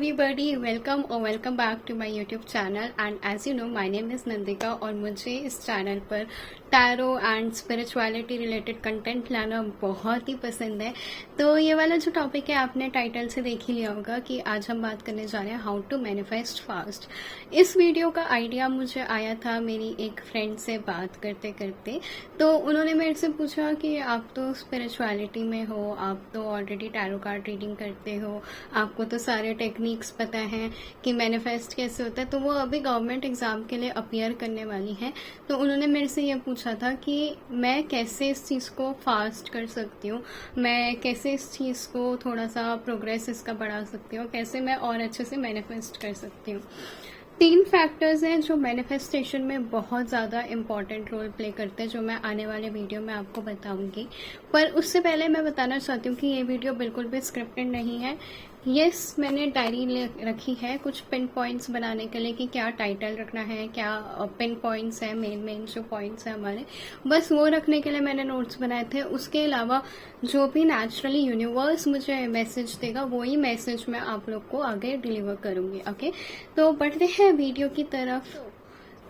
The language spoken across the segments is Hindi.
everybody, welcome or welcome back to my YouTube channel and as you know my name is Nandika और मुझे इस चैनल पर tarot and spirituality related content लाना बहुत ही पसंद है। तो ये वाला जो टॉपिक है आपने टाइटल से देख ही लिया होगा कि आज हम बात करने जा रहे हैं हाउ टू मैनिफेस्ट फास्ट। इस वीडियो का आइडिया मुझे आया था मेरी एक फ्रेंड से बात करते करते। तो उन्होंने मेरे से पूछा कि आप तो स्पिरिचुअलिटी में हो, आप तो ऑलरेडी टैरो कार्ड रीडिंग करते हो, आपको तो सारे टेक्निक्स पता हैं कि मैनिफेस्ट कैसे होता है। तो वो अभी गवर्नमेंट एग्जाम के लिए अपीयर करने वाली हैं। तो उन्होंने मेरे से ये पूछा था कि मैं कैसे इस चीज़ को फास्ट कर सकती हूँ, मैं कैसे इस चीज़ को थोड़ा सा प्रोग्रेस इसका बढ़ा सकती हूँ, कैसे मैं और अच्छे से मैनिफेस्ट कर सकती हूँ। 3 फैक्टर्स हैं जो मैनिफेस्टेशन में बहुत ज़्यादा इम्पॉर्टेंट रोल प्ले करते हैं, जो मैं आने वाले वीडियो में आपको बताऊंगी। पर उससे पहले मैं बताना चाहती हूँ कि ये वीडियो बिल्कुल भी स्क्रिप्टेड नहीं है। यस, मैंने डायरी रखी है कुछ पिन पॉइंट्स बनाने के लिए कि क्या टाइटल रखना है, क्या पिन पॉइंट्स है, मेन जो पॉइंट्स हैं हमारे, बस वो रखने के लिए मैंने नोट्स बनाए थे। उसके अलावा जो भी नेचुरली यूनिवर्स मुझे मैसेज देगा वही मैसेज मैं आप लोग को आगे डिलीवर करूंगी। ओके, तो बढ़ते हैं वीडियो की तरफ।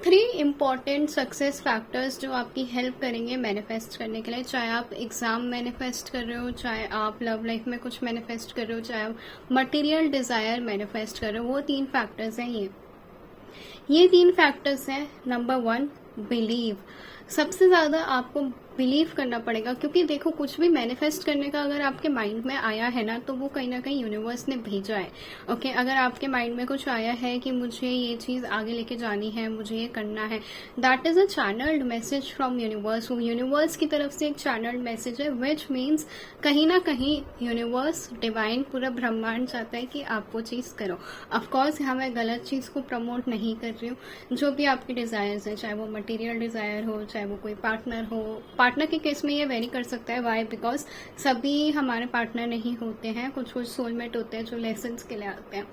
3 इम्पॉर्टेंट सक्सेस फैक्टर्स जो आपकी हेल्प करेंगे मैनिफेस्ट करने के लिए, चाहे आप एग्जाम मैनिफेस्ट कर रहे हो, चाहे आप लव लाइफ में कुछ मैनिफेस्ट कर रहे हो, चाहे आप मटेरियल डिजायर मैनिफेस्ट कर रहे हो। वो 3 फैक्टर्स हैं। ये 3 फैक्टर्स हैं। Number 1, believe. सबसे ज्यादा आपको बिलीव करना पड़ेगा, क्योंकि देखो कुछ भी मैनिफेस्ट करने का अगर आपके माइंड में आया है ना, तो वो कहीं ना कहीं यूनिवर्स ने भेजा है। ओके, अगर आपके माइंड में कुछ आया है कि मुझे ये चीज आगे लेके जानी है, मुझे ये करना है, that is a channelled message from universe. वो यूनिवर्स की तरफ से एक चैनल्ड मैसेज है, विच मीन्स कहीं ना कहीं यूनिवर्स, डिवाइन, पूरा ब्रह्मांड चाहता है कि आप वो चीज करो। ऑफकोर्स यहाँ मैं गलत चीज को प्रमोट नहीं कर रही हूँ। जो भी आपकी डिजायर्स है, चाहे वो मटेरियल डिजायर हो, चाहे वो कोई पार्टनर हो, पार्टनर के केस में ये वेरी कर सकता है। वाई? बिकॉज सभी हमारे पार्टनर नहीं होते हैं, कुछ सोलमेट होते हैं जो लेसन्स के लिए आते हैं।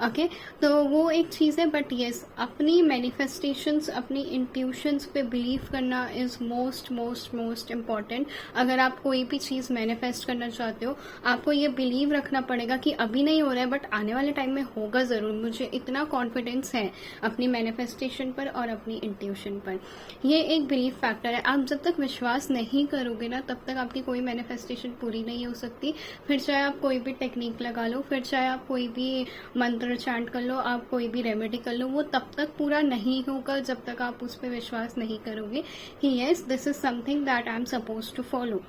ओके, तो वो एक चीज है। बट यस, अपनी मैनिफेस्टेशंस, अपनी इंट्यूशंस पे बिलीव करना is most most most important. अगर आप कोई भी चीज मैनिफेस्ट करना चाहते हो, आपको ये बिलीव रखना पड़ेगा कि अभी नहीं हो रहा है बट आने वाले टाइम में होगा जरूर। मुझे इतना कॉन्फिडेंस है अपनी मैनिफेस्टेशन पर और अपनी इंट्यूशन पर। ये एक बिलीव फैक्टर है। आप जब तक विश्वास नहीं करोगे ना, तब तक आपकी कोई मैनिफेस्टेशन पूरी नहीं हो सकती। फिर चाहे आप कोई भी टेक्निक लगा लो, फिर चाहे आप कोई भी मंत्र चैंट कर लो, आप कोई भी रेमेडी कर लो, वो तब तक पूरा नहीं होगा जब तक आप उस पर विश्वास नहीं करोगे कि yes, this is something that I am suppose to follow.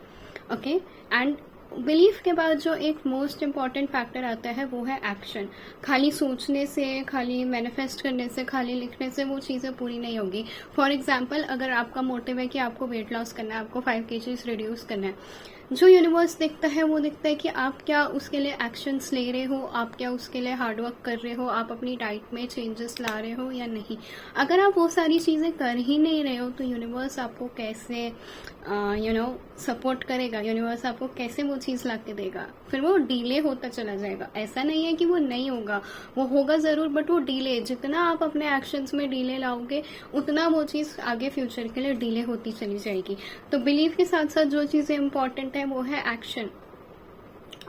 Okay, and belief के बाद जो एक मोस्ट इम्पॉर्टेंट फैक्टर आता है वो है एक्शन। खाली सोचने से, खाली मैनिफेस्ट करने से, खाली लिखने से वो चीज़ें पूरी नहीं होगी। फॉर एग्जाम्पल, अगर आपका मोटिव है कि आपको वेट लॉस करना है, आपको 5 kg रिड्यूस करना है, जो यूनिवर्स देखता है वो देखता है कि आप क्या उसके लिए एक्शंस ले रहे हो, आप क्या उसके लिए हार्डवर्क कर रहे हो, आप अपनी डाइट में चेंजेस ला रहे हो या नहीं। अगर आप वो सारी चीज़ें कर ही नहीं रहे हो तो यूनिवर्स आपको कैसे सपोर्ट करेगा, यूनिवर्स आपको कैसे वो चीज़ ला के देगा। फिर वो डिले होता चला जाएगा। ऐसा नहीं है कि वो नहीं होगा, वो होगा ज़रूर, बट वो डिले, जितना आप अपने एक्शंस में डिले लाओगे उतना वो चीज़ आगे फ्यूचर के लिए डिले होती चली जाएगी। तो बिलीव के साथ साथ जो चीज़ें इंपॉर्टेंट है वो है एक्शन।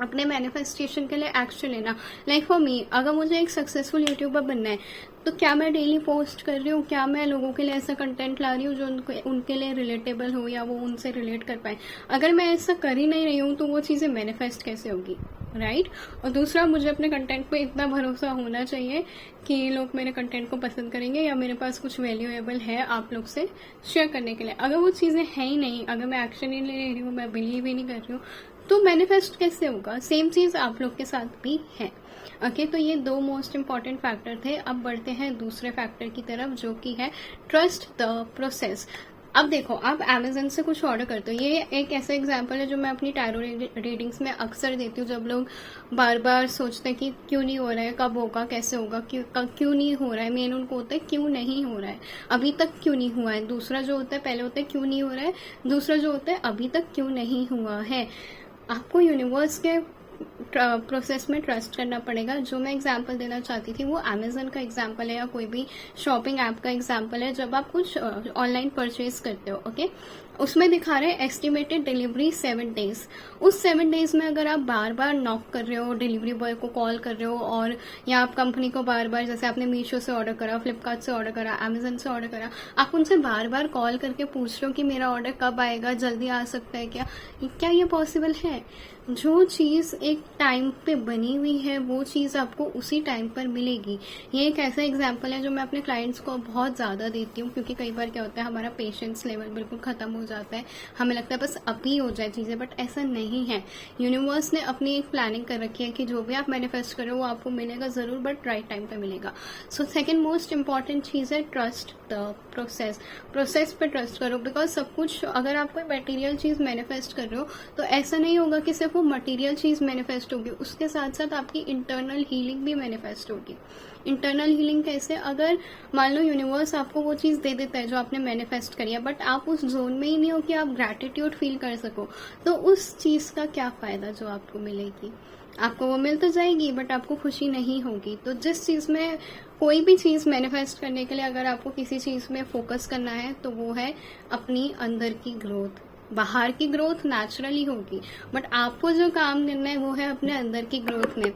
अपने मैनिफेस्टेशन के लिए एक्शन लेना। लाइक फॉर मी, अगर मुझे एक सक्सेसफुल यूट्यूबर बनना है तो क्या मैं डेली पोस्ट कर रही हूँ, क्या मैं लोगों के लिए ऐसा कंटेंट ला रही हूँ जो उनके लिए रिलेटेबल हो या वो उनसे रिलेट कर पाए। अगर मैं ऐसा कर ही नहीं रही हूँ तो वो चीज़ें मैनिफेस्ट कैसे होगी, राइट? और दूसरा, मुझे अपने कंटेंट पे इतना भरोसा होना चाहिए कि लोग मेरे कंटेंट को पसंद करेंगे या मेरे पास कुछ वैल्यूएबल है आप लोग से शेयर करने के लिए। अगर वो चीज़ें हैं ही नहीं, अगर मैं एक्शन ही नहीं ले रही हूँ, मैं बिलीव ही नहीं कर रही हूँ, तो मैनिफेस्ट कैसे होगा? सेम चीज़ आप लोग के साथ भी है। ओके, तो ये 2 मोस्ट इंपॉर्टेंट फैक्टर थे। अब बढ़ते हैं दूसरे फैक्टर की तरफ, जो कि है ट्रस्ट द प्रोसेस। अब देखो, आप Amazon से कुछ ऑर्डर करते हो। ये एक ऐसा एग्जांपल है जो मैं अपनी टैरो रीडिंग्स में अक्सर देती हूँ। जब लोग बार बार सोचते हैं कि क्यों नहीं हो रहा है, कब होगा, कैसे होगा, क्यों नहीं हो रहा है, मेन उनको होता है क्यों नहीं हो रहा है, अभी तक क्यों नहीं हुआ है। दूसरा जो होता है, पहले होता है क्यों नहीं हो रहा है, दूसरा जो होता है अभी तक क्यों नहीं हुआ है। आपको यूनिवर्स के प्रोसेस में ट्रस्ट करना पड़ेगा। जो मैं एग्जांपल देना चाहती थी वो अमेजन का एग्जांपल है या कोई भी शॉपिंग ऐप का एग्जांपल है। जब आप कुछ ऑनलाइन परचेज करते हो, ओके, उसमें दिखा रहे हैं एस्टिमेटेड डिलीवरी 7 डेज। उस 7 डेज में अगर आप बार बार नॉक कर रहे हो, डिलीवरी बॉय को कॉल कर रहे हो, और या आप कंपनी को बार बार, जैसे आपने मीशो से ऑर्डर करा, फ्लिपकार्ट से ऑर्डर करा, अमेजन से ऑर्डर करा, आप उनसे बार बार कॉल करके पूछ रहे हो कि मेरा ऑर्डर कब आएगा, जल्दी आ सकता है क्या ये पॉसिबल है? जो चीज एक टाइम पे बनी हुई है वो चीज आपको उसी टाइम पर मिलेगी। ये एक ऐसा एग्जांपल है जो मैं अपने क्लाइंट्स को बहुत ज्यादा देती हूँ, क्योंकि कई बार क्या होता है, हमारा पेशेंस लेवल बिल्कुल खत्म हो जाता है, हमें लगता है बस अभी हो जाए चीजें, बट ऐसा नहीं है। यूनिवर्स ने अपनी एक प्लानिंग कर रखी है कि जो भी आप मैनिफेस्ट करो वो आपको मिलेगा जरूर, बट राइट टाइम पे मिलेगा। सो सेकेंड मोस्ट इंपॉर्टेंट चीज है ट्रस्ट द प्रोसेस पे ट्रस्ट करो। बिकॉज सब कुछ, अगर आप कोई मटेरियल चीज मैनिफेस्ट कर रहे हो तो ऐसा नहीं होगा कि सिर्फ वो मटेरियल चीज मैनिफेस्ट होगी, उसके साथ साथ आपकी इंटरनल हीलिंग भी मैनिफेस्ट होगी। इंटरनल हीलिंग कैसे? अगर मान लो यूनिवर्स आपको वो चीज दे देता है जो आपने मैनिफेस्ट करी है, बट आप उस जोन में ही नहीं हो कि आप ग्रैटिट्यूड फील कर सको, तो उस चीज का क्या फायदा जो आपको मिलेगी? आपको वो मिल तो जाएगी बट आपको खुशी नहीं होगी। तो जिस चीज में, कोई भी चीज मैनिफेस्ट करने के लिए अगर आपको किसी चीज में फोकस करना है तो वो है अपनी अंदर की ग्रोथ। बाहर की ग्रोथ नेचुरली होगी, बट आपको जो काम करना है वो है अपने अंदर की ग्रोथ में।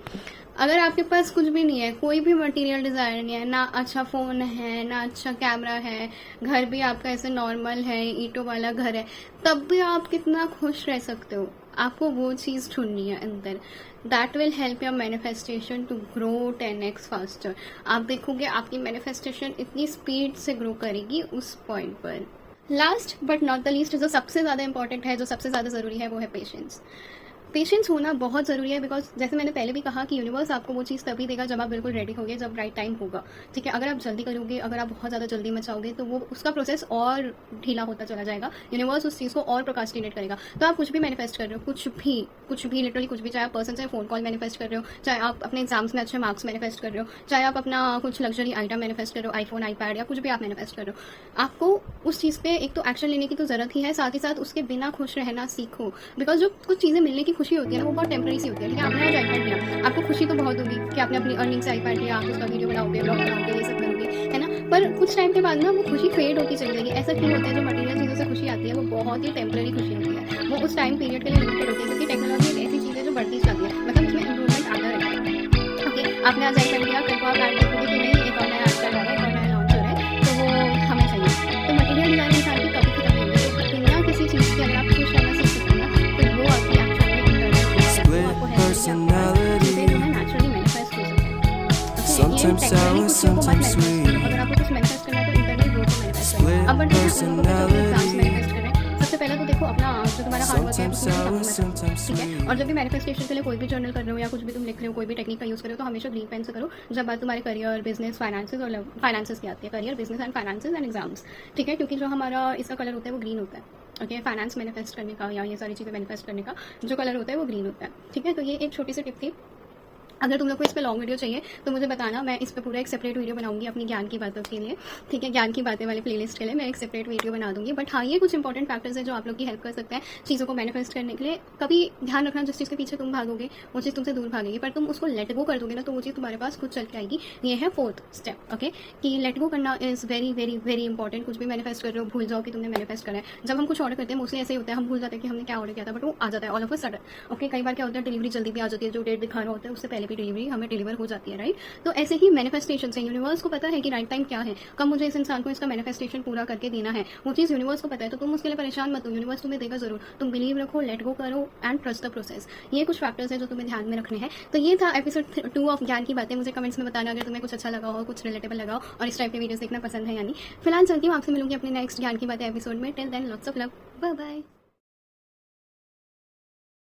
अगर आपके पास कुछ भी नहीं है, कोई भी मटेरियल डिजायर नहीं है, ना अच्छा फोन है, ना अच्छा कैमरा है, घर भी आपका ऐसे नॉर्मल है, ईंटों वाला घर है, तब भी आप कितना खुश रह सकते हो। आपको वो चीज ढूंढनी है अंदर। That will help your manifestation to grow 10x faster. आप देखोगे आपकी मैनिफेस्टेशन इतनी स्पीड से ग्रो करेगी उस पॉइंट पर। Last but not the least, जो सबसे ज्यादा इंपॉर्टेंट है, जो सबसे ज्यादा जरूरी है, वो है पेशेंस। पेशेंस होना बहुत जरूरी है, बिकॉज जैसे मैंने पहले भी कहा कि यूनिवर्स आपको वो चीज तभी देगा जब आप बिल्कुल रेडी होगे, जब राइट टाइम होगा। ठीक है, अगर आप जल्दी करोगे, अगर आप बहुत ज्यादा जल्दी मचाओगे तो वो उसका प्रोसेस और ढीला होता चला जाएगा, यूनिवर्स उस चीज को और प्रोकास्टिनेट करेगा। तो आप कुछ भी मैनिफेस्ट कर रहे हो, कुछ भी लिटरली कुछ भी, चाहे आप पर्सन से फोन कॉल मैनिफेस्ट कर रहे हो, चाहे आप अपने एग्जाम्स में अच्छे मार्क्स मैनिफेस्ट कर रहे हो, चाहे आप अपना कुछ लग्जरी आइटम मैनिफेस्ट कर रहे हो, आईफोन, आईपैड या कुछ भी आप मैनिफेस्ट कर रहे हो, आपको उस चीज पे एक तो एक्शन लेने की तो जरूरत ही है, साथ ही साथ उसके बिना खुश रहना सीखो। बिकॉज जो कुछ चीजें मिलने की खुशी होती है ना, वो बहुत टेम्पररी सी होती है। ठीक है, आपने आज आईपैड लिया, आपको खुशी तो बहुत होगी कि आपने अपनी अर्निंग से आईपैड लिया, आप उसका वीडियो बनाओगे, ब्लॉग बनाओगे, ये सब करोगे, है ना। पर कुछ टाइम के बाद ना वो खुशी फेड होती चली जाएगी। ऐसा क्यों होता है? जो मटेरियल चीजों से खुशी आती है वो बहुत ही टेम्पररी खुशी होती है, वो उस टाइम पीरियड के लिए लिमिटेड होती है, क्योंकि टेक्नोलॉजी एक ऐसी चीज है जो बढ़ती जाती है, मतलब उसमें इंप्रूवमेंट आता रहता है। ओके, आपने आज आईपैड लिया, कल को आप ऐड देखोगे कि नहीं, एक और नया आईपैड आ रहा है, एक और नया लॉन्च हो रहा है, तो वो हमें चाहिए। तो मटेरियल डिजाइन इंसान की कभी खत्म नहीं होगी। तो बिना किसी चीज के अगर आप खुश रहना सीख सकते हो ना, तो वो आपकी चीजें जो है नेचुरली मैनिफेस्ट हो सकती है। Sometimes sour, sometimes sweet. अगर आपको कुछ मैनिफेस्ट करना है तो इंटरनल ग्रोथ को मैनिफेस्ट करो। अब बढ़ते हैं उन लोगों को जो एग्जाम्स मैनिफेस्ट कर रहे हैं। सबसे पहले तो देखो अपना जो तुम्हारा हार्ड वर्क है उसको खत्म मत, ठीक है। और जब भी मैनिफेस्टेशन के लिए कोई भी जर्नल कर रहे हो या कुछ भी तुम लिख रहे हो, कोई भी टेक्निक का यूज कर रहे हो, तो हमेशा ग्रीन पेन से करो। जब बात तुम्हारे करियर, बिजनेस, फाइनेंसेस और फाइनेंसेस की आती है, career, business and finances and exams, ठीक है, क्योंकि जो हमारा इसका कलर होता है वो ग्रीन होता है। ओके, फाइनेंस मैनिफेस्ट करने का या ये सारी चीजें मैनिफेस्ट करने का जो कलर होता है वो ग्रीन होता है, ठीक है। तो ये एक छोटी सी टिप थी। अगर तुम लोग को इस पे लॉन्ग वीडियो चाहिए तो मुझे बताना, मैं इस पे पूरा एक सेपरेट वीडियो बनाऊंगी अपनी ज्ञान की बातों के लिए, ठीक है, ज्ञान की बातें वाले प्लेलिस्ट के लिए मैं एक सेपरेट वीडियो बना दूंगी। बट हाँ, ये कुछ इंपॉर्टेंट फैक्टर्स है जो आप लोग की हेल्प कर सकते हैं चीज़ों को मैनिफेस्ट करने के लिए। कभी ध्यान रखना, जिस चीज़ के पीछे तुम भागोगे वो चीज़ तुमसे दूर भागेगी, पर तुम उसको लेट गो कर दोगे ना तो वो चीज़ तुम्हारे पास खुद चल के आएगी। ये है 4th स्टेप, ओके, कि लेट गो करना is very very very important. कुछ भी मैनिफेस्ट कर रहे हो, भूल जाओ कि तुमने मैनिफेस्ट करा है। जब हम कुछ ऑर्डर करते हैं मोस्टली ऐसे ही होता है, हम भूल जाते हैं कि हमने क्या ऑर्डर किया था, बट वो आ जाता है all of a sudden. Okay, कई बार क्या होता है, डिलीवरी जल्दी भी आ जाती है, जो डेट दिखा रहा होता है उससे पहले भी डिलीवरी हमें डिलीवर हो जाती है, राइट। तो ऐसे ही मैनिफेस्टेशन से यूनिवर्स को पता है कि राइट टाइम क्या है, कब मुझे इस इंसान को इसका मैनिफेस्टेशन पूरा करके देना है, वो चीज यूनिवर्स को पता है। तो तुम उसके लिए परेशान मत हो, यूनिवर्स तुम्हें देगा जरूर। तुम बिलीव रखो, लेट गो करो एंड ट्रस्ट द प्रोसेस। ये कुछ फैक्टर्स है जो तुम्हें ध्यान में रखने हैं। तो ये था एपिसोड 2 ऑफ ज्ञान की बातें। मुझे कमेंट्स में बताना अगर तुम्हें कुछ अच्छा लगा हो, कुछ रिलेटेबल लगा हो और इस टाइप के वीडियोस देखना पसंद है यानी। फिलहाल चलती हूँ, आपसे मिलूंगी अपने नेक्स्ट ज्ञान की बातें एपिसोड में। Till then lots of love, bye bye.